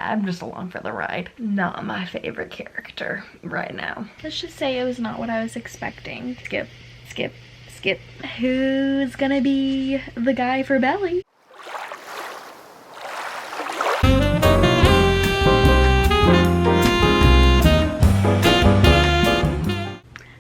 I'm just along for the ride. Not my favorite character right now. Let's just say it was not what I was expecting. Skip, skip, skip. Who's gonna be the guy for Belly?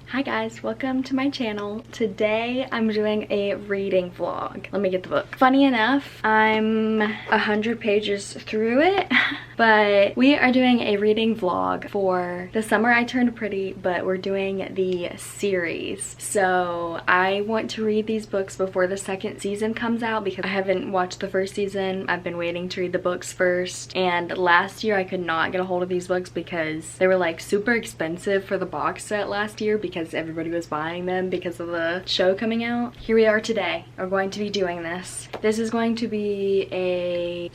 Hi guys, welcome to my channel. Today I'm doing a reading vlog. Let me get the book. Funny enough, I'm 100 pages through it, but we are doing a reading vlog for the summer I turned pretty, but we're doing the series. So I want to read these books before the second season comes out because I haven't watched the first season. I've been waiting to read the books first, and last year I could not get a hold of these books because they were like super expensive for the box set last year because everybody was buying them because of the show coming out. Here we are today. We're going to be doing this. This is going to be a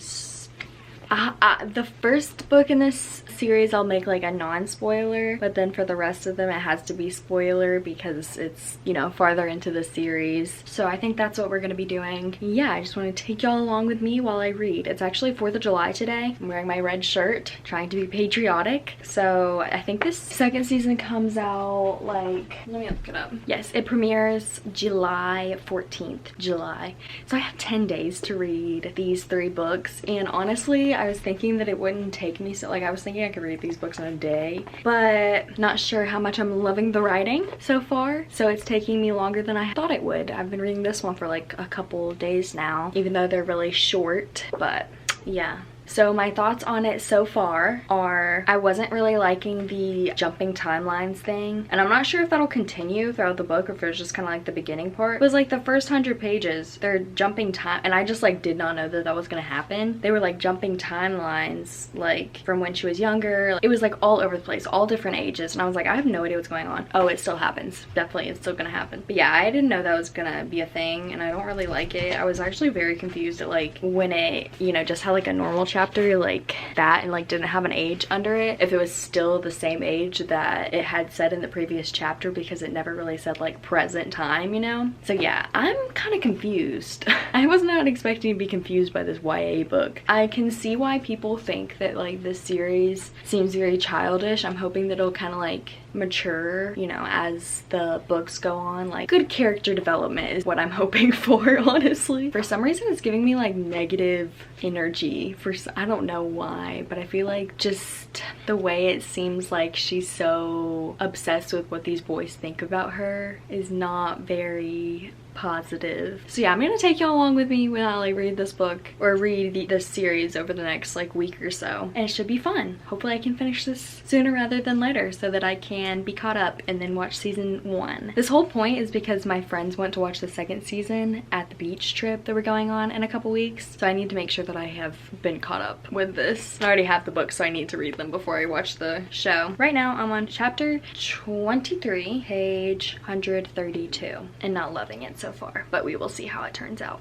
the first book in this series I'll make like a non-spoiler, but then for the rest of them it has to be spoiler because it's, you know, farther into the series. So I think that's what we're gonna be doing. Yeah, I just want to take y'all along with me while I read. It's actually 4th of July today. I'm wearing my red shirt, trying to be patriotic. So I think this second season comes out like, let me look it up. Yes, it premieres July 14th, July. So I have 10 days to read these 3 books, and honestly, I was thinking that it wouldn't take me so, like, I was thinking I could read these books in a day, but not sure how much I'm loving the writing so far, so it's taking me longer than I thought it would. I've been reading this one for like a couple days now, even though they're really short, but yeah. So my thoughts on it so far are, I wasn't really liking the jumping timelines thing, and I'm not sure if that'll continue throughout the book or if it was just kind of like the beginning part. It was like the first 100 pages, they're jumping time, and I just like did not know that that was gonna happen. They were like jumping timelines, like from when she was younger. It was like all over the place, all different ages, and I was like, I have no idea what's going on. Oh, it still happens. Definitely, it's still gonna happen. But yeah, I didn't know that was gonna be a thing, and I don't really like it. I was actually very confused at like when it, you know, just had like a normal chapter like that and like didn't have an age under it, if it was still the same age that it had said in the previous chapter, because it never really said like present time, you know? So yeah, I'm kind of confused. I was not expecting to be confused by this YA book. I can see why people think that like this series seems very childish. I'm hoping that it'll kind of like mature, you know, as the books go on. Like good character development is what I'm hoping for, honestly. For some reason it's giving me like negative energy. I don't know why, but I feel like just the way it seems like she's so obsessed with what these boys think about her is not very positive. So yeah, I'm gonna take y'all along with me while I read this book, or read this series over the next like week or so, and it should be fun. Hopefully I can finish this sooner rather than later so that I can be caught up and then watch season 1. This whole point is because my friends went to watch the second season at the beach trip that we're going on in a couple weeks, so I need to make sure that I have been caught up with this. I already have the books, so I need to read them before I watch the show. Right now I'm on chapter 23, page 132, and not loving it so far, but we will see how it turns out.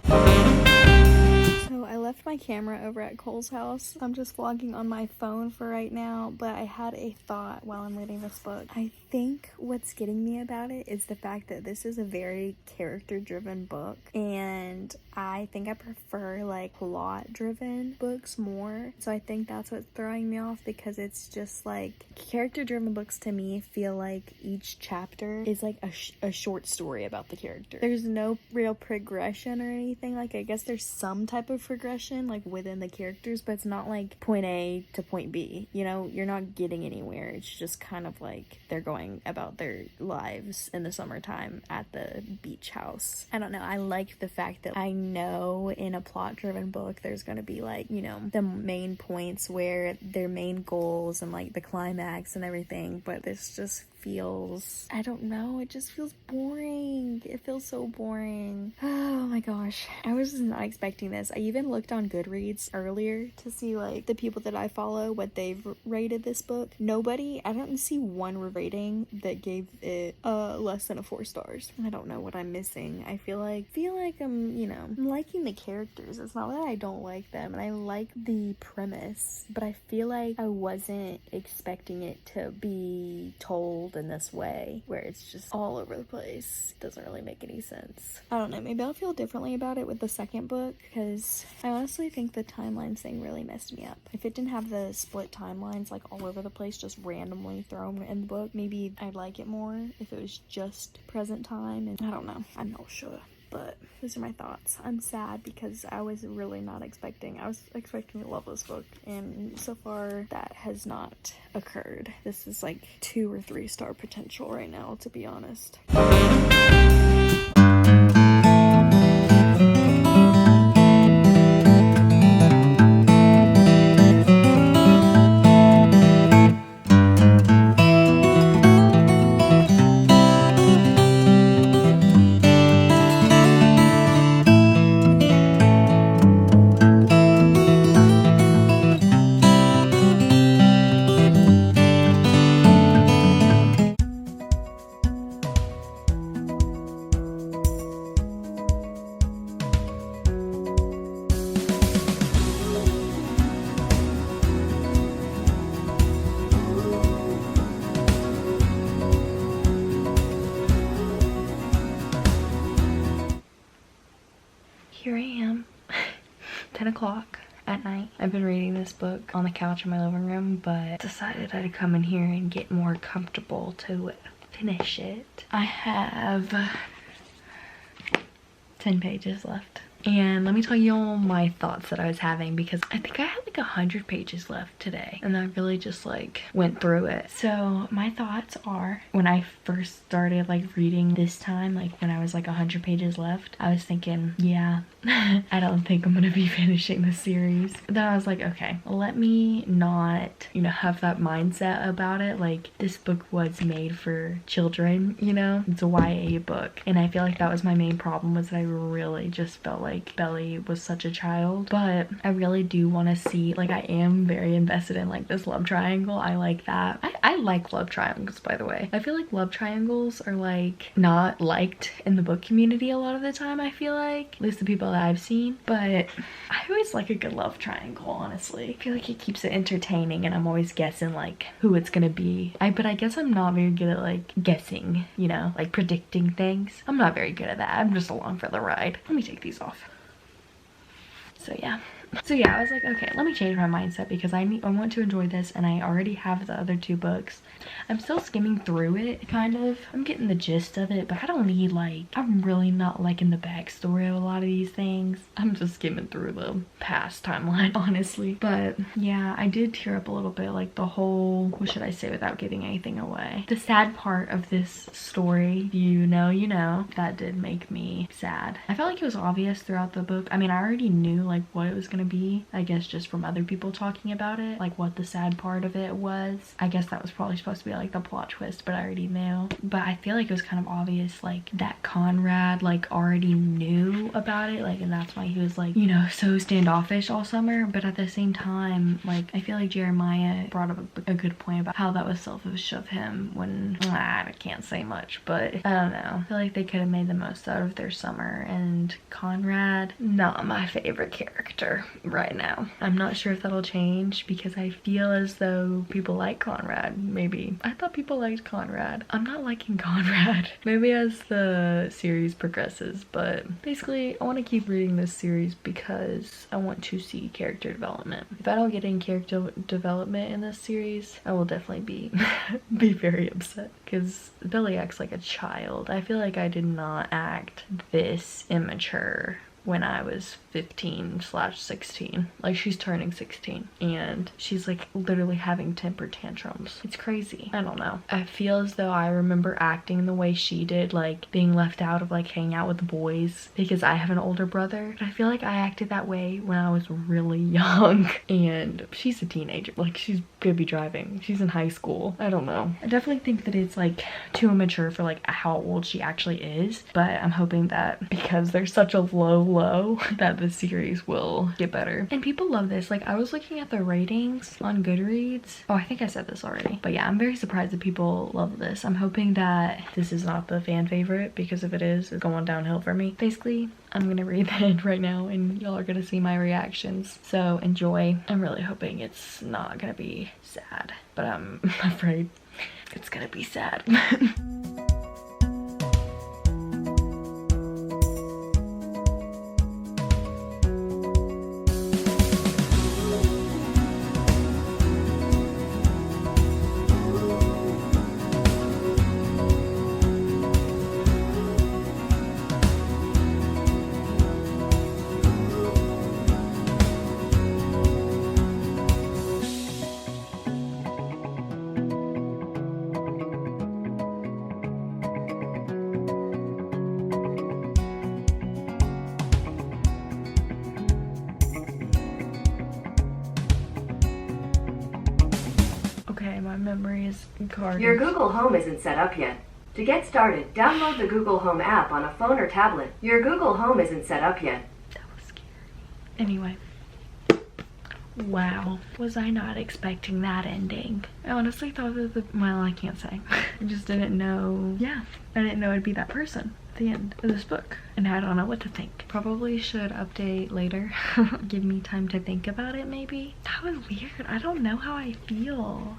So I left my camera over at Cole's house. I'm just vlogging on my phone for right now, but I had a thought while I'm reading this book. I think what's getting me about it is the fact that this is a very character-driven book, and I think I prefer like plot-driven books more. So I think that's what's throwing me off, because it's just like character-driven books to me feel like each chapter is like a short story about the character. There's no real progression or anything. Like, I guess there's some type of progression like within the characters, but it's not like point A to point B, you know? You're not getting anywhere. It's just kind of like they're going about their lives in the summertime at the beach house. I don't know, I like the fact that I know in a plot driven book there's gonna be like, you know, the main points where their main goals and like the climax and everything, but this just feels, I don't know, it just feels boring. It feels so boring. Oh my gosh, I was just not expecting this. I even looked on Goodreads earlier to see like the people that I follow, what they've rated this book. Nobody, I don't see one rating that gave it less than a 4 stars. I don't know what I'm missing. I feel like I'm, you know, I'm liking the characters. It's not that I don't like them, and I like the premise, but I feel like I wasn't expecting it to be told told in this way where it's just all over the place. It doesn't really make any sense. I don't know, maybe I'll feel differently about it with the second book, because I honestly think the timelines thing really messed me up. If it didn't have the split timelines like all over the place, just randomly thrown in the book, maybe I'd like it more if it was just present time. And I don't know, I'm not sure. But those are my thoughts. I'm sad because I was really not expecting. I was expecting to love this book, and so far that has not occurred. This is like 2 or 3 star potential right now, to be honest. Here I am, 10 o'clock at night. I've been reading this book on the couch in my living room, but decided I'd come in here and get more comfortable to finish it. I have 10 pages left. And let me tell you all my thoughts that I was having, because I think I had like 100 pages left today, and I really just like went through it. So my thoughts are, when I first started like reading this time, like when I was like 100 pages left, I was thinking, yeah, I don't think I'm gonna be finishing the series. Then I was like, okay, let me not, you know, have that mindset about it. Like, this book was made for children, you know, it's a YA book, and I feel like that was my main problem, was that I really just felt like Belly was such a child. But I really do want to see, like, I am very invested in like this love triangle. I like that. I like love triangles, by the way. I feel like love triangles are like not liked in the book community a lot of the time, I feel like, at least the people that I've seen. But I always like a good love triangle, honestly. I feel like it keeps it entertaining, and I'm always guessing like who it's gonna be. But I guess I'm not very good at like guessing, you know, like predicting things. I'm not very good at that. I'm just along for the ride. Let me take these off. So yeah, I was like, okay, let me change my mindset, because I want to enjoy this, and I already have the other 2 books. I'm still skimming through it, kind of. I'm getting the gist of it, but I don't need like, I'm really not liking the backstory of a lot of these things. I'm just skimming through the past timeline, honestly. But yeah, I did tear up a little bit, like the whole, what should I say without giving anything away? The sad part of this story, you know, that did make me sad. I felt like it was obvious throughout the book. I mean, I already knew like what it was gonna be, I guess, just from other people talking about it, like what the sad part of it was. I guess that was probably supposed to be like the plot twist, but I already knew. But I feel like it was kind of obvious, like that Conrad like already knew about it, like, and that's why he was like, you know, so standoffish all summer. But at the same time, like, I feel like Jeremiah brought up a good point about how that was selfish of him, when I can't say much, but I don't know, I feel like they could have made the most out of their summer. And Conrad, not my favorite character right now. I'm not sure if that'll change, because I feel as though people like Conrad. Maybe I thought people liked Conrad. I'm not liking Conrad. Maybe as the series progresses, but basically I want to keep reading this series because I want to see character development. If I don't get any character development in this series, I will definitely be very upset, because Billy acts like a child. I feel like I did not act this immature when I was 15/16. Like, she's turning 16, and she's like literally having temper tantrums. It's crazy. I don't know. I feel as though I remember acting the way she did, like being left out of like hanging out with the boys, because I have an older brother. But I feel like I acted that way when I was really young, and she's a teenager. Like, she's gonna be driving. She's in high school. I don't know. I definitely think that it's like too immature for like how old she actually is, but I'm hoping that because there's such a low that the series will get better. And people love this. Like, I was looking at the ratings on Goodreads. Oh, I think I said this already, but yeah, I'm very surprised that people love this. I'm hoping that this is not the fan favorite, because if it is, it's going downhill for me. Basically, I'm gonna read the end right now, and y'all are gonna see my reactions, so enjoy. I'm really hoping it's not gonna be sad, but I'm afraid. It's gonna be sad. Okay, my memory is carded. Your Google Home isn't set up yet. To get started, download the Google Home app on a phone or tablet. Your Google Home isn't set up yet. That was scary. Anyway. Wow. Was I not expecting that ending? I honestly thought that well, I can't say. I just didn't know. Yeah. I didn't know I'd be that person at the end of this book. And I don't know what to think. Probably should update later. Give me time to think about it, maybe. That was weird. I don't know how I feel.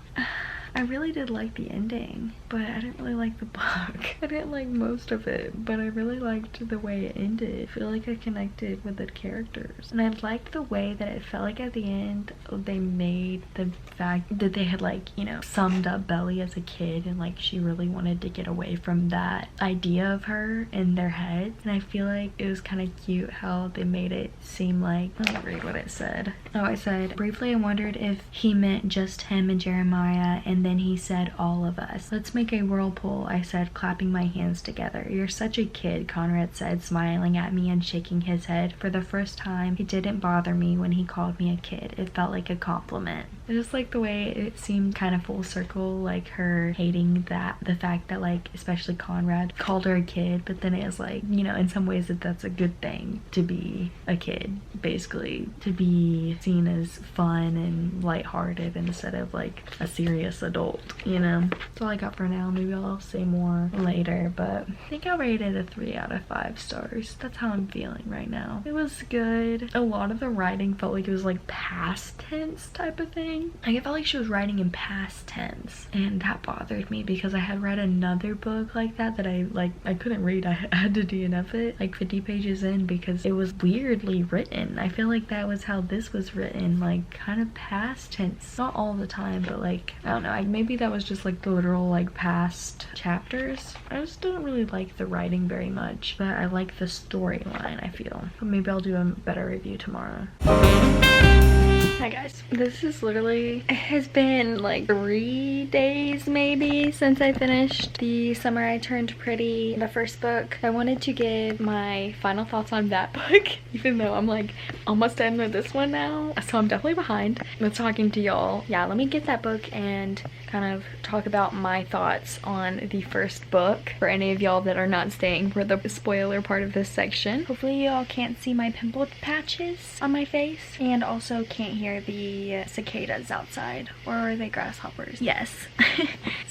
I really did like the ending, but I didn't really like the book. I didn't like most of it, but I really liked the way it ended. I feel like I connected with the characters. And I liked the way that it felt like at the end they made the fact that they had, like, you know, summed up Belly as a kid, and like she really wanted to get away from that idea of her in their heads. And I feel like it was kind of cute how they made it seem like, let me read what it said. Oh, it said, briefly I wondered if he meant just him and Jeremiah, and then he said all of us. Let's make a whirlpool, I said, clapping my hands together. You're such a kid, Conrad said, smiling at me and shaking his head. For the first time, it didn't bother me when he called me a kid. It felt like a compliment. I just like the way it seemed kind of full circle, like her hating that, the fact that, like, especially Conrad called her a kid, but then it was like, you know, in some ways that's a good thing to be a kid, basically, to be seen as fun and lighthearted instead of like a serious adult, you know. That's all I got for now. Maybe I'll say more later, but I think I'll rate it a 3 out of 5 stars. That's how I'm feeling right now. It was good. A lot of the writing felt like it was like past tense type of thing. Like, I felt like she was writing in past tense, and that bothered me because I had read another book like that I couldn't read. I had to DNF it like 50 pages in because it was weirdly written. I feel like that was how this was written, like kind of past tense. Not all the time, but like, I don't know, maybe that was just like the literal like past chapters. I just don't really like the writing very much, but I like the storyline, I feel. But maybe I'll do a better review tomorrow. Hi guys, this is literally, it has been like 3 days maybe since I finished The Summer I Turned Pretty, the first book. I wanted to give my final thoughts on that book, even though I'm like almost done with this one now, so I'm definitely behind with talking to y'all. Yeah, let me get that book and kind of talk about my thoughts on the first book for any of y'all that are not staying for the spoiler part of this section. Hopefully y'all can't see my pimple patches on my face, and also can't hear the cicadas outside, or are they grasshoppers? Yes.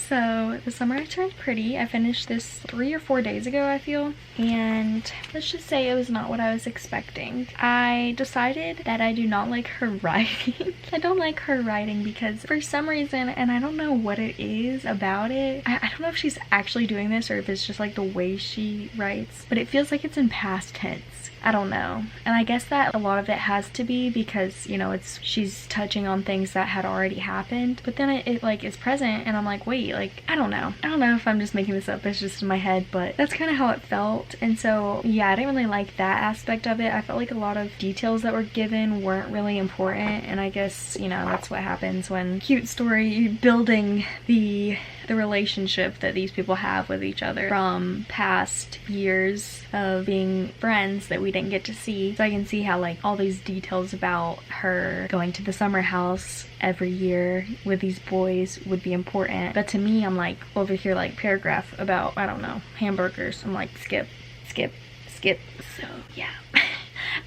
So The Summer I Turned Pretty, I finished this 3 or 4 days ago, I feel, and let's just say it was not what I was expecting. I decided that I do not like her writing. I don't like her writing because for some reason, and I don't know what it is about it, I don't know if she's actually doing this or if it's just like the way she writes, but it feels like it's in past tense. I don't know. And I guess that a lot of it has to be because, you know, she's touching on things that had already happened, but then it like is present, and I'm like, wait, like, I don't know if I'm just making this up, it's just in my head, but that's kind of how it felt. And so yeah, I didn't really like that aspect of it. I felt like a lot of details that were given weren't really important, and I guess, you know, that's what happens when cute story building the relationship that these people have with each other from past years of being friends that we didn't get to see. So I can see how like all these details about her going to the summer house every year with these boys would be important, but to me, I'm like over here like paragraph about, I don't know, hamburgers, I'm like skip. So yeah.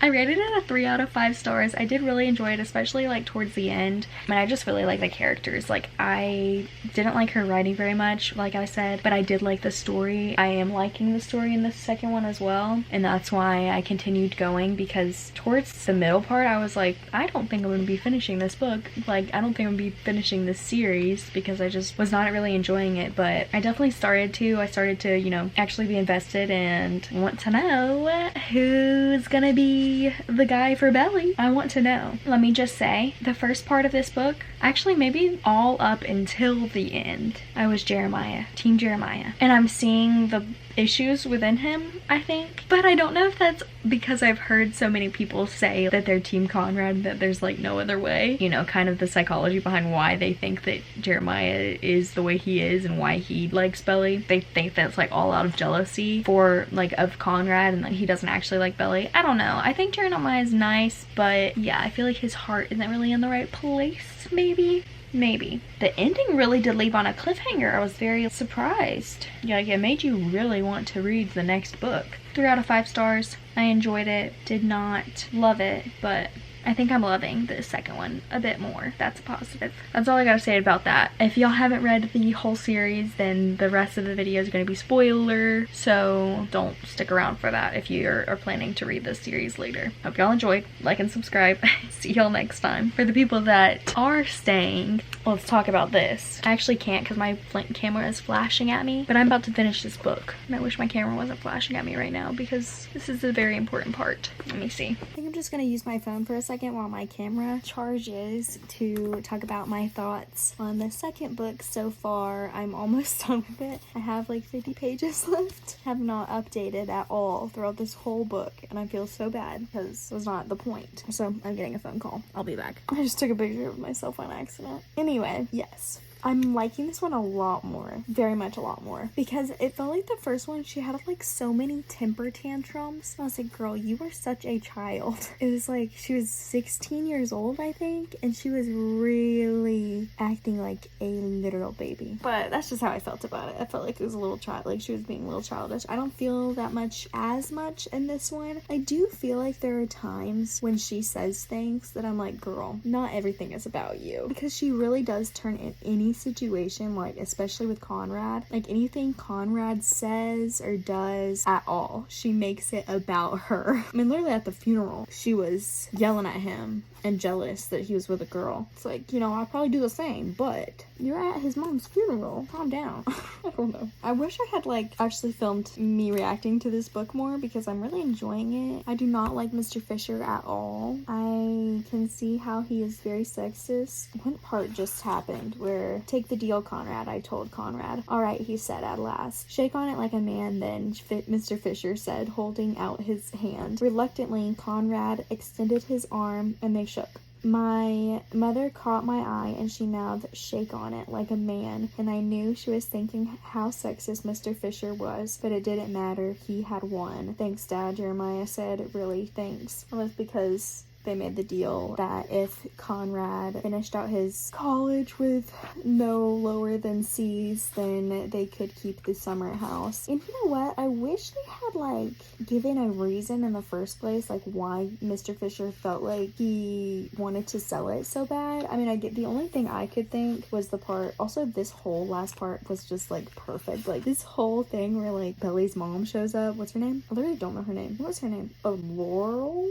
I rated it a 3 out of 5 stars. I did really enjoy it, especially like towards the end. I mean, I just really like the characters. Like, I didn't like her writing very much, like I said, but I did like the story. I am liking the story in the second one as well, and that's why I continued going, because towards the middle part I was like, I don't think I'm gonna be finishing this book. Like, I don't think I'm gonna be finishing this series, because I just was not really enjoying it. But I definitely started to, you know, actually be invested and want to know who's gonna be the guy for Belly. I want to know. Let me just say, the first part of this book, actually maybe all up until the end, I was Jeremiah, Team Jeremiah, and I'm seeing the issues within him, I think. But I don't know if that's because I've heard so many people say that they're Team Conrad, that there's like no other way. You know, kind of the psychology behind why they think that Jeremiah is the way he is and why he likes Belly. They think that's like all out of jealousy for like of Conrad, and that he doesn't actually like Belly. I don't know. I think Jeremiah is nice, but yeah, I feel like his heart isn't really in the right place, maybe. The ending really did leave on a cliffhanger. I was very surprised. Yeah, it made you really want to read the next book. 3 out of 5 stars. I enjoyed it. Did not love it, but I think I'm loving the second one a bit more. That's a positive. That's all I gotta say about that. If y'all haven't read the whole series, then the rest of the video is gonna be spoiler, so don't stick around for that if you are planning to read this series later. Hope y'all enjoyed. Like and subscribe. See y'all next time. For the people that are staying, let's talk about this. I actually can't because my camera is flashing at me, but I'm about to finish this book. And I wish my camera wasn't flashing at me right now, because this is a very important part. Let me see. I think I'm just gonna use my phone for a second while my camera charges to talk about my thoughts on the second book so far. I'm almost done with it. I have like 50 pages left. Have not updated at all throughout this whole book, and I feel so bad because it was not the point. So I'm getting a phone call. I'll be back. I just took a picture of myself on accident. Anyway, yes. I'm liking this one a lot more, very much a lot more, because it felt like the first one, she had like so many temper tantrums. I was like, girl, you were such a child. It was like she was 16 years old, I think, and she was really acting like a literal baby. But that's just how I felt about it. I felt like it was a little child, like she was being a little childish. I don't feel that much as much in this one. I do feel like there are times when she says things that I'm like, girl, not everything is about you, because she really does turn in any situation, like especially with Conrad, like anything Conrad says or does at all, she makes it about her. I mean, literally at the funeral, she was yelling at him and jealous that he was with a girl. It's like, you know, I'll probably do the same, but you're at his mom's funeral. Calm down. I don't know. I wish I had like actually filmed me reacting to this book more, because I'm really enjoying it. I do not like Mr. Fisher at all. I can see how he is very sexist. One part just happened where, take the deal, Conrad. I told Conrad. All right, he said at last. Shake on it like a man, then, Mr. Fisher said, holding out his hand. Reluctantly, Conrad extended his arm and they shook. My mother caught my eye and she mouthed, shake on it like a man, and I knew she was thinking how sexist Mr. Fisher was, but it didn't matter. He had won. Thanks, Dad, Jeremiah said. Really, thanks. It was because they made the deal that if Conrad finished out his college with no lower than C's, then they could keep the summer house. And you know what? I wish they had like given a reason in the first place, like why Mr. Fisher felt like he wanted to sell it so bad. I mean, I get the only thing I could think was the part, also this whole last part was just like perfect. Like this whole thing where like Belly's mom shows up. What's her name? I literally don't know her name. What's her name? Oh, Laurel?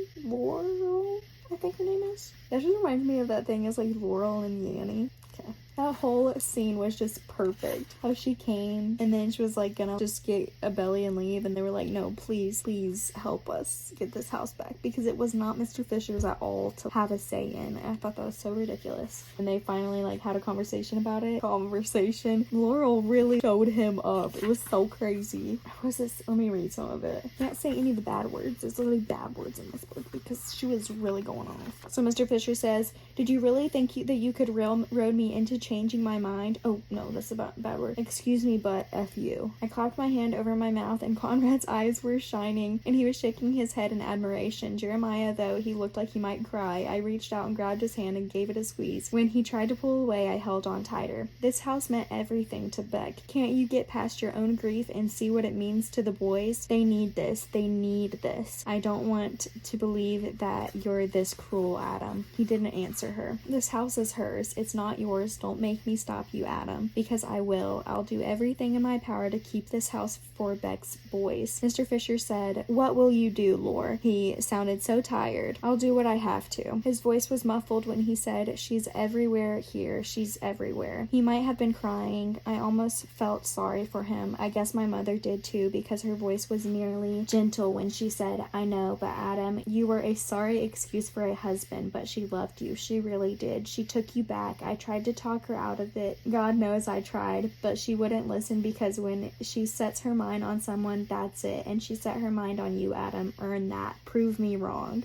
I think her name is. That just reminds me of that thing as like Laurel and Yanny. Okay. That whole scene was just perfect. How she came and then she was like gonna just get a Belly and leave, and they were like, no, please help us get this house back, because it was not Mr. Fisher's at all to have a say in. I thought that was so ridiculous. And they finally like had a conversation about it. Laurel really showed him up. It was so crazy. What was this? Let me read some of it. I can't say any of the bad words. There's literally bad words in this book because she was really going off. So Mr. Fisher says, did you really think that you could road me into change changing my mind. Oh, no, that's a bad word. Excuse me, but F you. I clapped my hand over my mouth, and Conrad's eyes were shining, and he was shaking his head in admiration. Jeremiah, though, he looked like he might cry. I reached out and grabbed his hand and gave it a squeeze. When he tried to pull away, I held on tighter. This house meant everything to Beck. Can't you get past your own grief and see what it means to the boys? They need this. They need this. I don't want to believe that you're this cruel, Adam. He didn't answer her. This house is hers. It's not yours. Don't make me stop you, Adam. Because I will. I'll do everything in my power to keep this house for Beck's boys. Mr. Fisher said, "What will you do, Lore?" He sounded so tired. "I'll do what I have to." His voice was muffled when he said, "She's everywhere here. She's everywhere." He might have been crying. I almost felt sorry for him. I guess my mother did too, because her voice was nearly gentle when she said, "I know, but Adam, you were a sorry excuse for a husband, but she loved you. She really did. She took you back. I tried to talk her out of it. God knows I tried, but she wouldn't listen, because when she sets her mind on someone, that's it. And she set her mind on you, Adam. Earn that. Prove me wrong."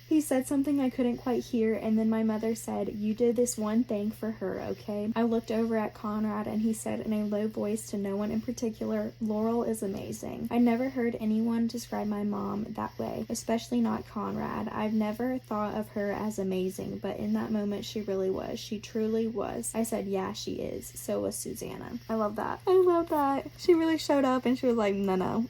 He said something I couldn't quite hear, and then my mother said, "You did this one thing for her, okay?" I looked over at Conrad, and he said in a low voice to no one in particular, "Laurel is amazing." I never heard anyone describe my mom that way, especially not Conrad. I've never thought of her as amazing, but in that moment she really was. She truly was. I said, "Yeah, she is." So was Susanna. I love that. I love that. She really showed up, and she was like, no.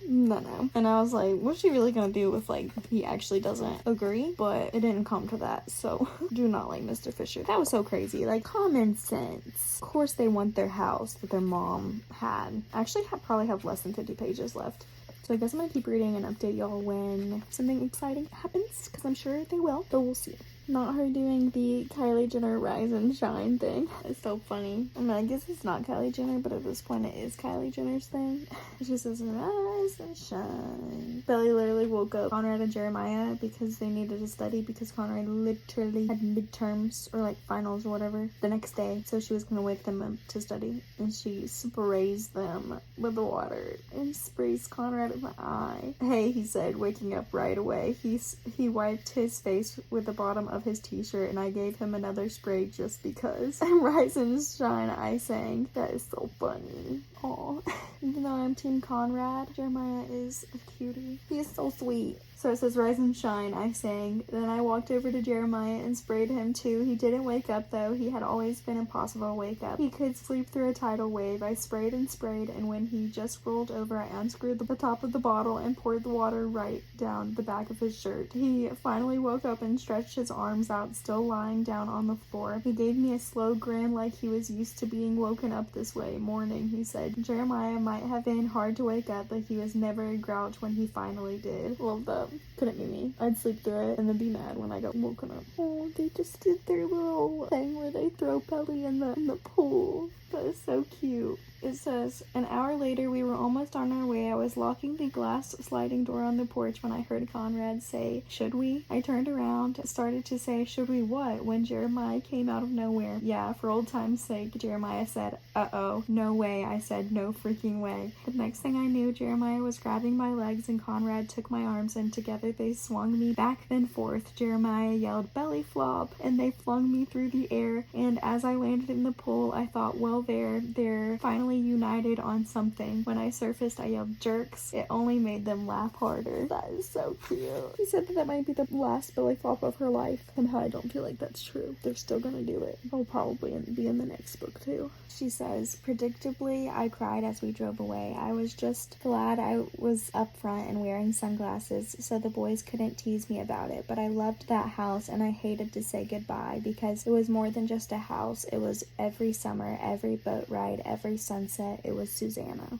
No. And I was like, what's she really gonna do if, like, he actually doesn't agree? But it didn't come to that, so do not like Mr. Fisher. That was so crazy. Like, common sense. Of course they want their house that their mom had. I actually probably have less than 50 pages left. So I guess I'm gonna keep reading and update y'all when something exciting happens, because I'm sure they will, but we'll see. Not her doing the Kylie Jenner rise and shine thing. It's so funny. I mean, I guess it's not Kylie Jenner, but at this point it is Kylie Jenner's thing. It just says rise and shine. Belly literally woke up Conrad and Jeremiah because they needed to study, because Conrad literally had midterms or like finals or whatever the next day. So she was gonna wake them up to study, and she sprays them with the water and sprays Conrad in the eye. "Hey," he said, waking up right away. He wiped his face with the bottom of his t-shirt, and I gave him another spray just because. "Rise and shine," I sang. That is so funny. Aw. Even though I'm Team Conrad, Jeremiah is a cutie. He is so sweet. So it says, "Rise and shine," I sang. Then I walked over to Jeremiah and sprayed him too. He didn't wake up though. He had always been impossible to wake up. He could sleep through a tidal wave. I sprayed, and when he just rolled over, I unscrewed the top of the bottle and poured the water right down the back of his shirt. He finally woke up and stretched his arms out, still lying down on the floor. He gave me a slow grin like he was used to being woken up this way. "Morning," he said. Jeremiah might have been hard to wake up, but he was never a grouch when he finally did. Love that. Couldn't be me. I'd sleep through it and then be mad when I got woken up. Oh, they just did their little thing where they throw Belly in the pool. That is so cute. It says, "An hour later, we were almost on our way. I was locking the glass sliding door on the porch when I heard Conrad say, 'Should we?' I turned around, started to say, 'Should we what?' when Jeremiah came out of nowhere. 'Yeah, for old time's sake,' Jeremiah said. 'Uh-oh, no way,' I said, 'no freaking way.' The next thing I knew, Jeremiah was grabbing my legs and Conrad took my arms, and together they swung me back and forth. Jeremiah yelled, 'Belly flop,' and they flung me through the air, and as I landed in the pool, I thought, well, they're finally united on something. When I surfaced, I yelled, 'Jerks.' It only made them laugh harder." That is so cute. He said that might be the last belly flop of her life. Somehow I don't feel like that's true. They're still gonna do it. It'll probably be in the next book too. She says, "Predictably, I cried as we drove away. I was just glad I was up front and wearing sunglasses so the boys couldn't tease me about it. But I loved that house and I hated to say goodbye because it was more than just a house. It was every summer, every boat ride, every sunset. It was Susanna."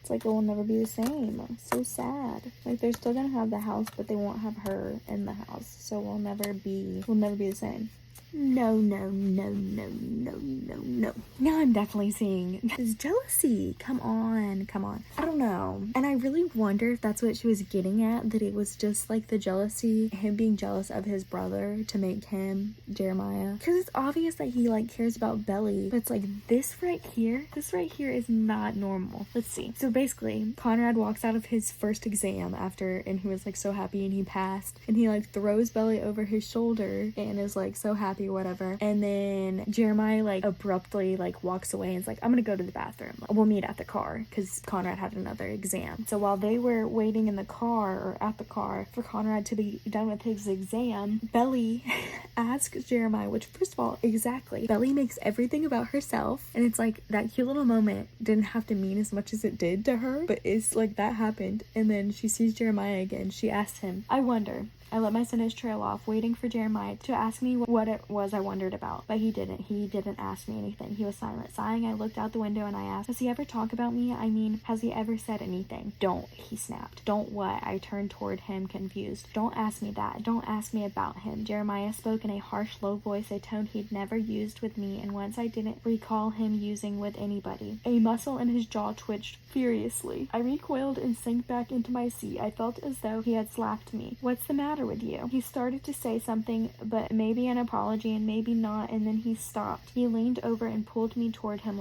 It's like it will never be the same. So sad. Like they're still gonna have the house, but they won't have her in the house. So we'll never be the same. No. Now I'm definitely seeing this jealousy. Come on. I don't know. And I really wonder if that's what she was getting at, that it was just like the jealousy, him being jealous of his brother to make him Jeremiah. Because it's obvious that he like cares about Belly, but it's like this right here is not normal. Let's see. So basically, Conrad walks out of his first exam and he was like so happy and he passed, and he like throws Belly over his shoulder and is like so happy happy or whatever. And then Jeremiah like abruptly like walks away and is like, I'm gonna go to the bathroom. We'll meet at the car, because Conrad had another exam. So while they were waiting in the car or at the car for Conrad to be done with his exam, Belly asks Jeremiah, which first of all, exactly, Belly makes everything about herself, and it's like that cute little moment didn't have to mean as much as it did to her, but it's like that happened. And then she sees Jeremiah again. She asks him, I wonder. I let my sentence trail off, waiting for Jeremiah to ask me what it was I wondered about. But he didn't. He didn't ask me anything. He was silent. Sighing, I looked out the window and I asked, does he ever talk about me? I mean, has he ever said anything? Don't, he snapped. Don't what? I turned toward him, confused. Don't ask me that. Don't ask me about him. Jeremiah spoke in a harsh, low voice, a tone he'd never used with me, and once I didn't recall him using with anybody. A muscle in his jaw twitched furiously. I recoiled and sank back into my seat. I felt as though he had slapped me. What's the matter with you? He started to say something, but maybe an apology and maybe not, and then he stopped. He leaned over and pulled me toward him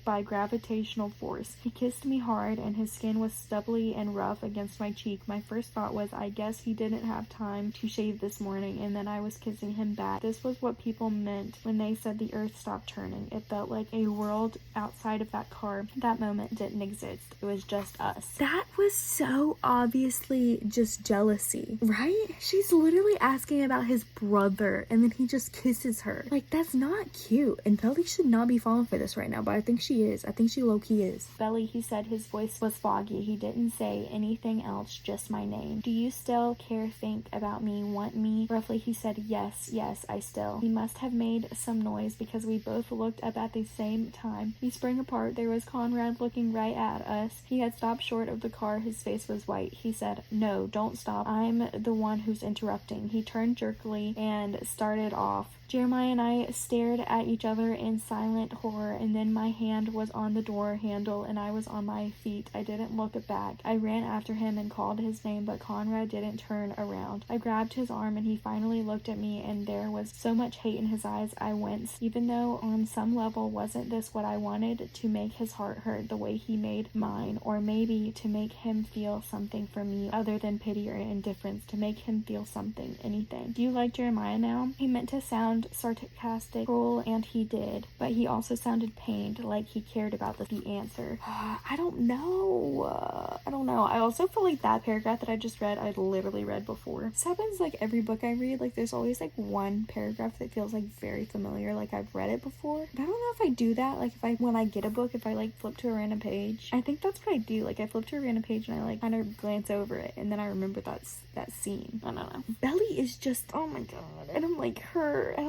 by gravitational force. He kissed me hard, and his skin was stubbly and rough against my cheek. My first thought was, I guess he didn't have time to shave this morning, and then I was kissing him back. This was what people meant when they said the earth stopped turning. It felt like a world outside of that car. That moment didn't exist. It was just us. That was so obviously just jealousy, right? She's literally asking about his brother, and then he just kisses her. Like, that's not cute. And Belly should not be falling for this right now, but I think she is. I think she low-key is. Belly, he said. His voice was foggy. He didn't say anything else, just my name. Do you still care, think about me, want me? Roughly, he said, yes, I still. He must have made some noise because we both looked up at the same time. We sprang apart. There was Conrad looking right at us. He had stopped short of the car. His face was white. He said, no, don't stop. I'm the one who's interrupting. He turned jerkily and started off. Jeremiah and I stared at each other in silent horror, and then my hand was on the door handle and I was on my feet. I didn't look back. I ran after him and called his name, but Conrad didn't turn around. I grabbed his arm and he finally looked at me, and there was so much hate in his eyes I winced. Even though on some level wasn't this what I wanted, to make his heart hurt the way he made mine, or maybe to make him feel something for me other than pity or indifference, to make him feel something, anything. Do you like Jeremiah now? He meant to sound sarcastic, cruel, and he did, but he also sounded pained, like he cared about the answer. I don't know. I also feel like that paragraph that I just read, I'd literally read before. This happens like every book I read. Like, there's always like one paragraph that feels like very familiar, like I've read it before. But I don't know if I do that. Like, when I get a book, if I like flip to a random page, I think that's what I do. Like, I flip to a random page and I like kind of glance over it, and then I remember that scene. I don't know. Belly is just, oh my god, I don't like her. I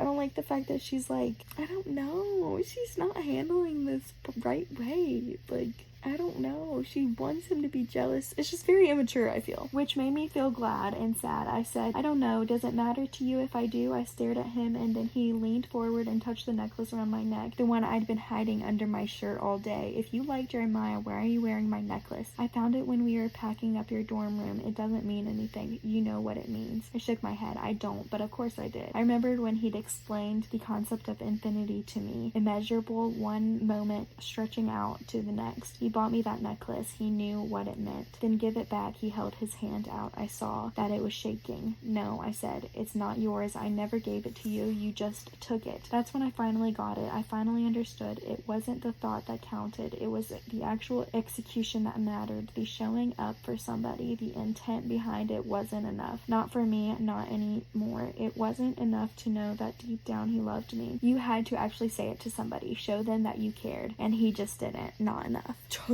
don't like the fact that she's like, I don't know, she's not handling this right way. Like, I don't know. She wants him to be jealous. It's just very immature, I feel. Which made me feel glad and sad. I said, I don't know. Does it matter to you if I do? I stared at him, and then he leaned forward and touched the necklace around my neck, the one I'd been hiding under my shirt all day. If you like Jeremiah, why are you wearing my necklace? I found it when we were packing up your dorm room. It doesn't mean anything. You know what it means. I shook my head. I don't, but of course I did. I remembered when he'd explained the concept of infinity to me. Immeasurable, one moment stretching out to the next. He bought me that necklace. He knew what it meant. Then give it back. He held his hand out. I saw that it was shaking. No, I said, it's not yours. I never gave it to you. You just took it. That's when I finally got it. I finally understood. It wasn't the thought that counted. It was the actual execution that mattered. The showing up for somebody. The intent behind it wasn't enough. Not for me, not anymore. It wasn't enough to know that deep down he loved me. You had to actually say it to somebody. Show them that you cared. And he just didn't. Not enough. True.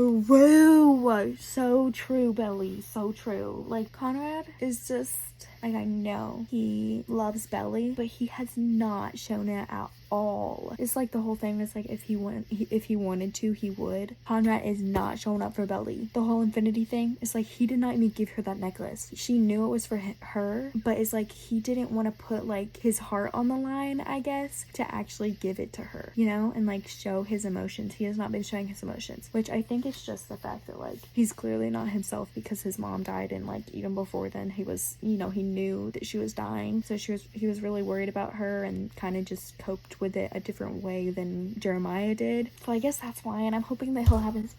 So true, Belly. So true. Like, Conrad is just, like, I know he loves Belly, but he has not shown it at all. It's like the whole thing is like, if he wanted to, he would. Conrad is not showing up for Belly. The whole infinity thing, it's like he did not even give her that necklace. She knew it was for her, but it's like he didn't want to put like his heart on the line, I guess, to actually give it to her, you know, and like show his emotions. He has not been showing his emotions, which I think it's just the fact that like he's clearly not himself because his mom died, and like even before then he was, you know, he knew that she was dying, so he was really worried about her and kind of just coped with it a different way than Jeremiah did. So I guess that's why, and I'm hoping that he'll have his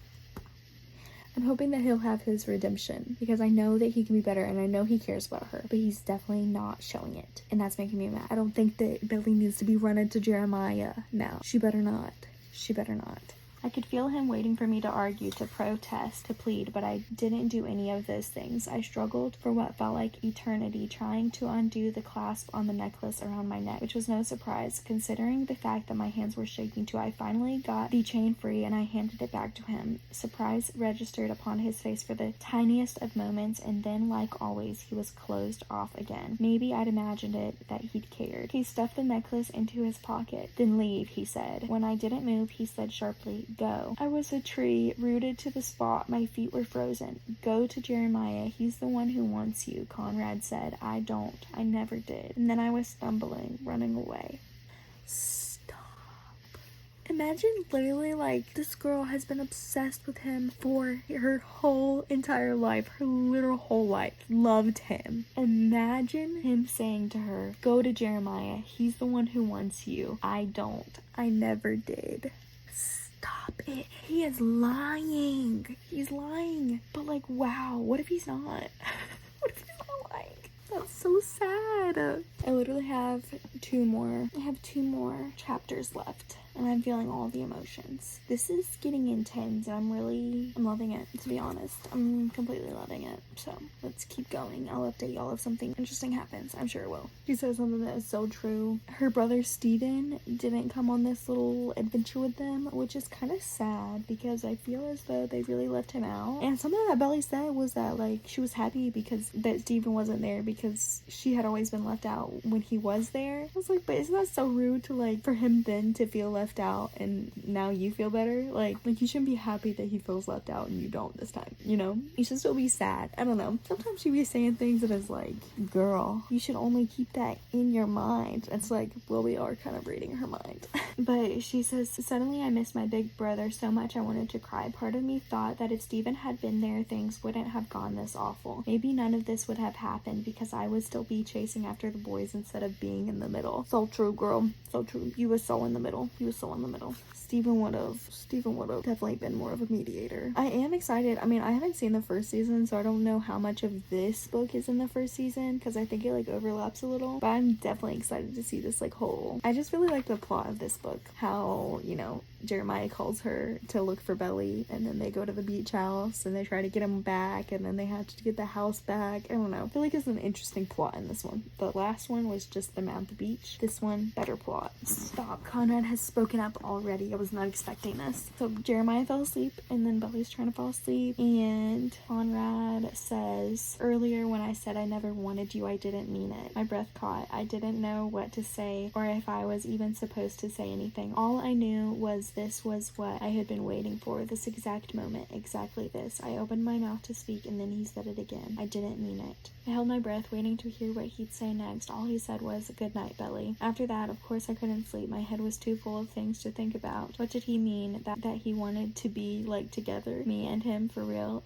I'm hoping that he'll have his redemption because I know that he can be better and I know he cares about her, but he's definitely not showing it. And that's making me mad. I don't think that Billy needs to be running to Jeremiah now. She better not. She better not. I could feel him waiting for me to argue, to protest, to plead, but I didn't do any of those things. I struggled for what felt like eternity, trying to undo the clasp on the necklace around my neck, which was no surprise, considering the fact that my hands were shaking too. I finally got the chain free and I handed it back to him. Surprise registered upon his face for the tiniest of moments, and then, like always, he was closed off again. Maybe I'd imagined it that he'd cared. He stuffed the necklace into his pocket. Then leave, he said. When I didn't move, he said sharply, go. I was a tree, rooted to the spot. My feet were frozen. Go to Jeremiah. He's the one who wants you, Conrad said. I don't. I never did. And then I was stumbling, running away. Stop. Imagine literally like this girl has been obsessed with him for her whole entire life, her literal whole life, loved him. Imagine him saying to her, go to Jeremiah. He's the one who wants you. I don't. I never did. Stop it. He is lying. He's lying. But like, wow, what if he's not? What if he's not lying? That's so sad. I literally have two more chapters left. And I'm feeling all the emotions. This is getting intense and I'm loving it, to be honest. I'm completely loving it. So let's keep going. I'll update y'all if something interesting happens. I'm sure it will. She says something that is so true. Her brother Steven didn't come on this little adventure with them, which is kind of sad because I feel as though they really left him out. And something that Belly said was that like she was happy because that Steven wasn't there because she had always been left out when he was there. I was like, but isn't that so rude to like for him then to feel left out and now you feel better? Like you shouldn't be happy that he feels left out and you don't this time, you know? You should still be sad. I don't know. Sometimes she be saying things that is like, girl, you should only keep that in your mind. It's like, well, we are kind of reading her mind. But she says, suddenly I missed my big brother so much I wanted to cry. Part of me thought that if Steven had been there, things wouldn't have gone this awful. Maybe none of this would have happened because I would still be chasing after the boys instead of being in the middle. So true, girl. So true. You were so in the middle. You were so in the middle. Steven would have definitely been more of a mediator. I am excited. I mean, I haven't seen the first season, so I don't know how much of this book is in the first season because I think it like overlaps a little, but I'm definitely excited to see this like whole. I just really like the plot of this book. How, you know, Jeremiah calls her to look for Belly and then they go to the beach house and they try to get him back and then they have to get the house back. I don't know. I feel like it's an interesting plot in this one. The last one was just them at the beach. This one, better plot. Stop. Conrad has spoken up already. I was not expecting this. So Jeremiah fell asleep and then Belly's trying to fall asleep and Conrad says, earlier when I said I never wanted you, I didn't mean it. My breath caught. I didn't know what to say or if I was even supposed to say anything. All I knew was this was what I had been waiting for, this exact moment, exactly this. I opened my mouth to speak and then he said it again. I didn't mean it. I held my breath, waiting to hear what he'd say next. All he said was, good night, Belly. After that, of course, I couldn't sleep. My head was too full of things to think about. What did he mean? That he wanted to be, like, together? Me and him, for real?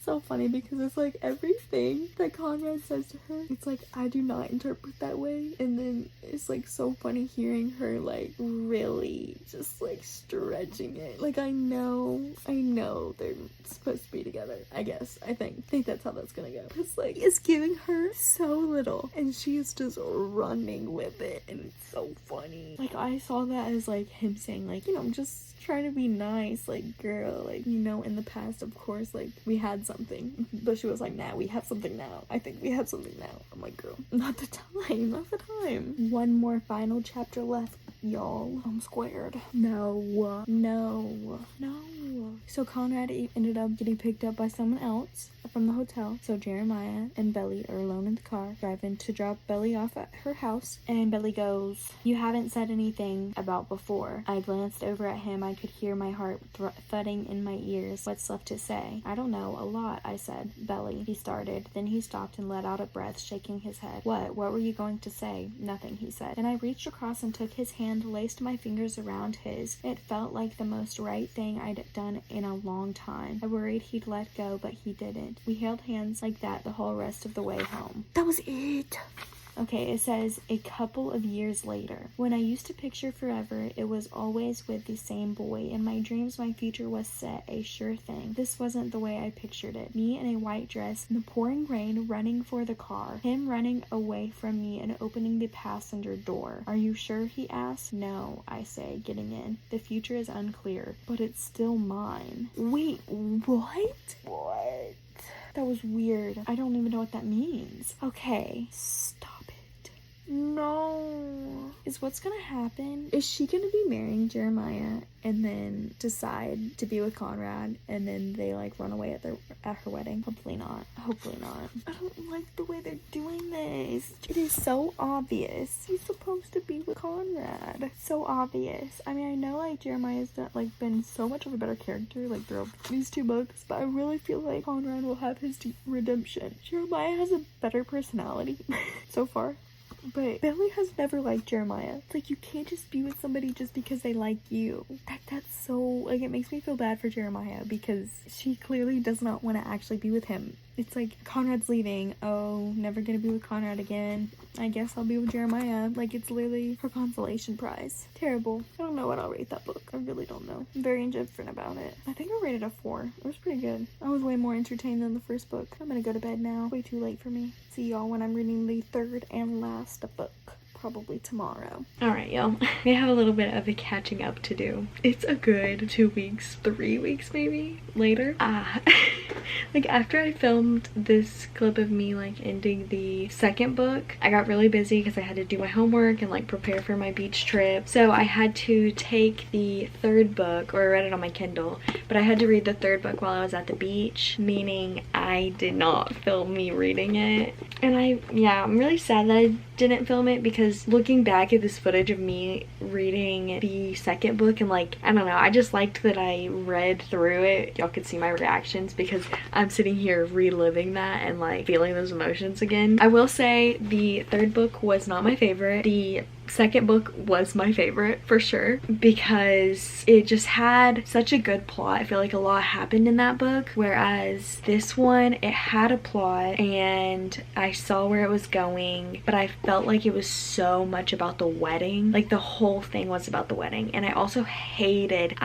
So funny because it's like everything that Conrad says to her, it's like I do not interpret that way, and then it's like so funny hearing her like really just like stretching it. Like I know they're supposed to be together. I think that's how that's gonna go. It's like it's giving her so little and she is just running with it, and it's so funny. Like I saw that as like him saying like, you know, I'm just trying to be nice, like girl, like, you know, in the past of course like we had something, but she was like, nah, we have something now. I think we have something now. I'm like, girl, not the time. One more final chapter left, y'all. I'm squared. No. So Conrad ended up getting picked up by someone else from the hotel. So Jeremiah and Belly are alone in the car, driving to drop Belly off at her house. And Belly goes, you haven't said anything about before. I glanced over at him. I could hear my heart thudding in my ears. What's left to say? I don't know, a lot, I said. Belly, he started. Then he stopped and let out a breath, shaking his head. What were you going to say? Nothing, he said. Then I reached across and took his hand, laced my fingers around his. It felt like the most right thing I'd done in a long time. I worried he'd let go, but he didn't. We held hands like that the whole rest of the way home. That was it. Okay, it says, a couple of years later. When I used to picture forever, it was always with the same boy. In my dreams, my future was set, a sure thing. This wasn't the way I pictured it. Me in a white dress, in the pouring rain, running for the car. Him running away from me and opening the passenger door. Are you sure? He asks. No, I say, getting in. The future is unclear, but it's still mine. Wait, what? What? That was weird. I don't even know what that means. Okay, stop it. No. Is what's gonna happen? Is she gonna be marrying Jeremiah and then decide to be with Conrad and then they like run away at her wedding? Hopefully not. Hopefully not. I don't like the way they're doing this. It is so obvious. He's supposed to be with Conrad. It's so obvious. I mean, I know like Jeremiah's like been so much of a better character like throughout these 2 books, but I really feel like Conrad will have his redemption. Jeremiah has a better personality so far. But Billy has never liked Jeremiah. It's like, you can't just be with somebody just because they like you. That's so, like, it makes me feel bad for Jeremiah because she clearly does not want to actually be with him. It's like, Conrad's leaving. Oh, never gonna be with Conrad again. I guess I'll be with Jeremiah. Like, it's literally her consolation prize. Terrible. I don't know what I'll rate that book. I really don't know. I'm very indifferent about it. I think I rated a 4. It was pretty good. I was way more entertained than the first book. I'm gonna go to bed now. Way too late for me. See y'all when I'm reading the 3rd and last book. Probably tomorrow. Alright, y'all. We have a little bit of a catching up to do. It's a good 2 weeks, 3 weeks maybe later. Like after I filmed this clip of me like ending the 2nd book, I got really busy because I had to do my homework and like prepare for my beach trip. So I had to take the 3rd book, or I read it on my Kindle, but I had to read the 3rd book while I was at the beach, meaning I did not film me reading it. And I'm really sad that I didn't film it because looking back at this footage of me reading the 2nd book and like, I don't know, I just liked that I read through it. Y'all could see my reactions because I'm sitting here reliving that and like feeling those emotions again. I will say the 3rd book was not my favorite. The 2nd book was my favorite for sure because it just had such a good plot. I feel like a lot happened in that book, whereas this one, it had a plot and I saw where it was going, but I felt like it was so much about the wedding. Like the whole thing was about the wedding. And I also hated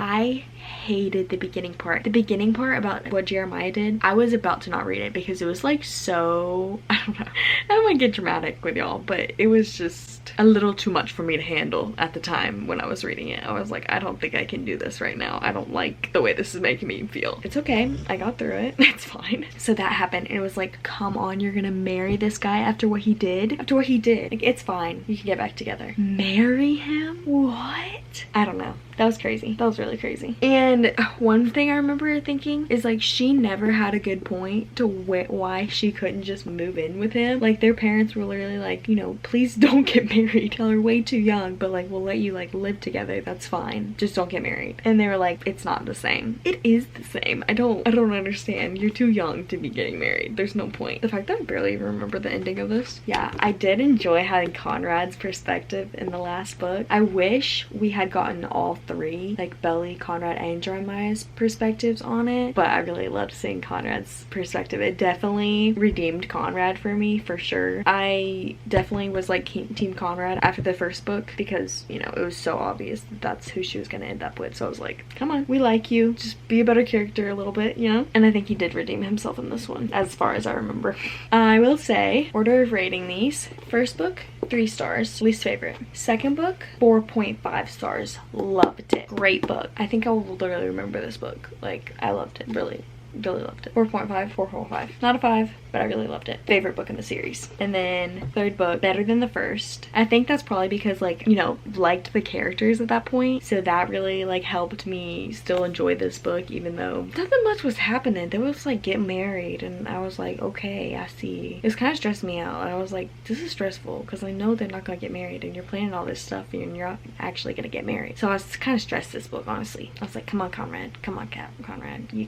the beginning part. The beginning part about what Jeremiah did, I was about to not read it because it was like so, I don't know, I don't want to get dramatic with y'all, but it was just a little too much for me to handle at the time when I was reading it. I was like, I don't think I can do this right now. I don't like the way this is making me feel. It's okay. I got through it. It's fine. So that happened and it was like, come on, you're gonna marry this guy after what he did? After what he did. Like, it's fine. You can get back together. Marry him? What? I don't know. That was crazy. That was really crazy. And one thing I remember thinking is like, she never had a good point to why she couldn't just move in with him. Like their parents were literally like, you know, please don't get married. Y'all are way too young, but like we'll let you like live together. That's fine. Just don't get married. And they were like, it's not the same. It is the same. I don't understand. You're too young to be getting married. There's no point. The fact that I barely even remember the ending of this. Yeah, I did enjoy having Conrad's perspective in the last book. I wish we had gotten all 3, like Belly, Conrad, and Jeremiah's perspectives on it, but I really loved seeing Conrad's perspective. It definitely redeemed Conrad for me, for sure. I definitely was like team Conrad after the first book because, you know, it was so obvious that that's who she was gonna end up with. So I was like, come on, we like you, just be a better character a little bit, you know? And I think he did redeem himself in this one, as far as I remember. I will say, order of rating these. First book, 3 stars, least favorite. 2nd book, 4.5 stars, loved it. Great book. I think I will literally remember this book. Like, I loved it. Really loved it. 4.5, 4.5. Not a 5, but I really loved it. Favorite book in the series. And then 3rd book, better than the first. I think that's probably because, like, you know, liked the characters at that point. So that really like helped me still enjoy this book, even though nothing much was happening. There was like get married and I was like, okay, I see. It was kind of stressed me out. I was like, this is stressful because I know they're not gonna get married and you're planning all this stuff and you're not actually gonna get married. So I was kind of stressed this book, honestly. I was like, come on, Conrad. Come on, Conrad. You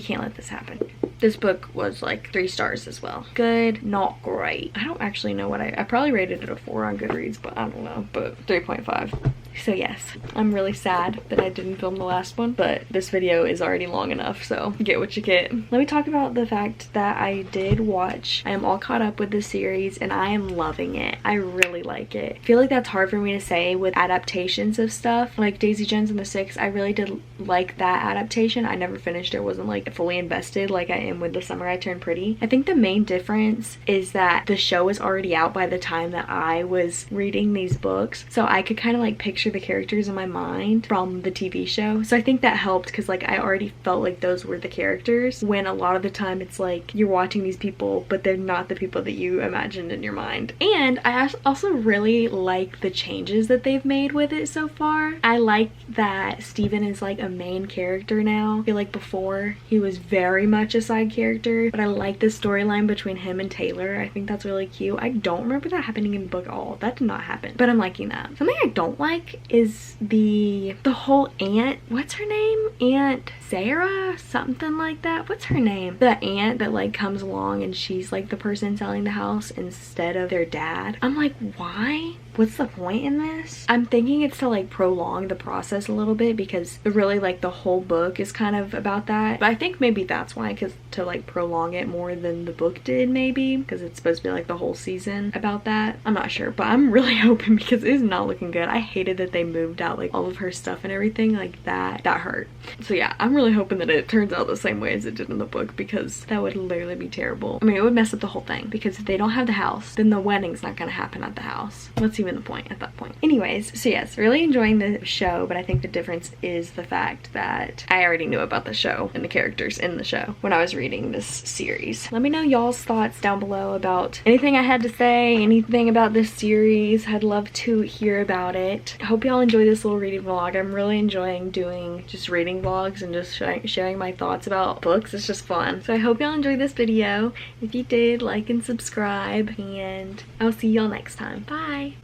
can't let this happen. This book was like 3 stars as well. Good, not great. I don't actually know what I probably rated it a 4 on Goodreads, but I don't know. But 3.5. So yes, I'm really sad that I didn't film the last one, but this video is already long enough, so you get what you get. Let me talk about the fact that I did watch. I am all caught up with the series and I am loving it. I really like it. I feel like that's hard for me to say with adaptations of stuff. Like Daisy Jones and the Six, I really did like that adaptation. I never finished it, wasn't like fully invested like I am with The Summer I Turned Pretty. I think the main difference is that the show was already out by the time that I was reading these books, so I could kind of like picture the characters in my mind from the TV show. So I think that helped because like I already felt like those were the characters, when a lot of the time it's like you're watching these people but they're not the people that you imagined in your mind. And I also really like the changes that they've made with it so far. I like that Steven is like a main character now. I feel like before he was very much a side character, but I like the storyline between him and Taylor. I think that's really cute. I don't remember that happening in the book at all. That did not happen, but I'm liking that. Something I don't like is the whole aunt, what's her name? Aunt Sarah? Something like that. What's her name? The aunt that like comes along and she's like the person selling the house instead of their dad. I'm like, why? What's the point in this? I'm thinking it's to like prolong the process a little bit because really like the whole book is kind of about that. But I think maybe that's why, because to like prolong it more than the book did, maybe because it's supposed to be like the whole season about that. I'm not sure, but I'm really hoping because it is not looking good. I hated that they moved out like all of her stuff and everything like that. That hurt. So yeah, I'm really hoping that it turns out the same way as it did in the book, because that would literally be terrible. I mean, it would mess up the whole thing, because if they don't have the house, then the wedding's not gonna happen at the house. What's even the point at that point? Anyways, so yes, really enjoying the show, but I think the difference is the fact that I already knew about the show and the characters in the show when I was reading this series. Let me know y'all's thoughts down below about anything I had to say, anything about this series. I'd love to hear about it. I hope y'all enjoy this little reading vlog. I'm really enjoying doing just reading vlogs and just sharing my thoughts about books. It's just fun. So I hope y'all enjoyed this video. If you did, like and subscribe, and I'll see y'all next time. Bye!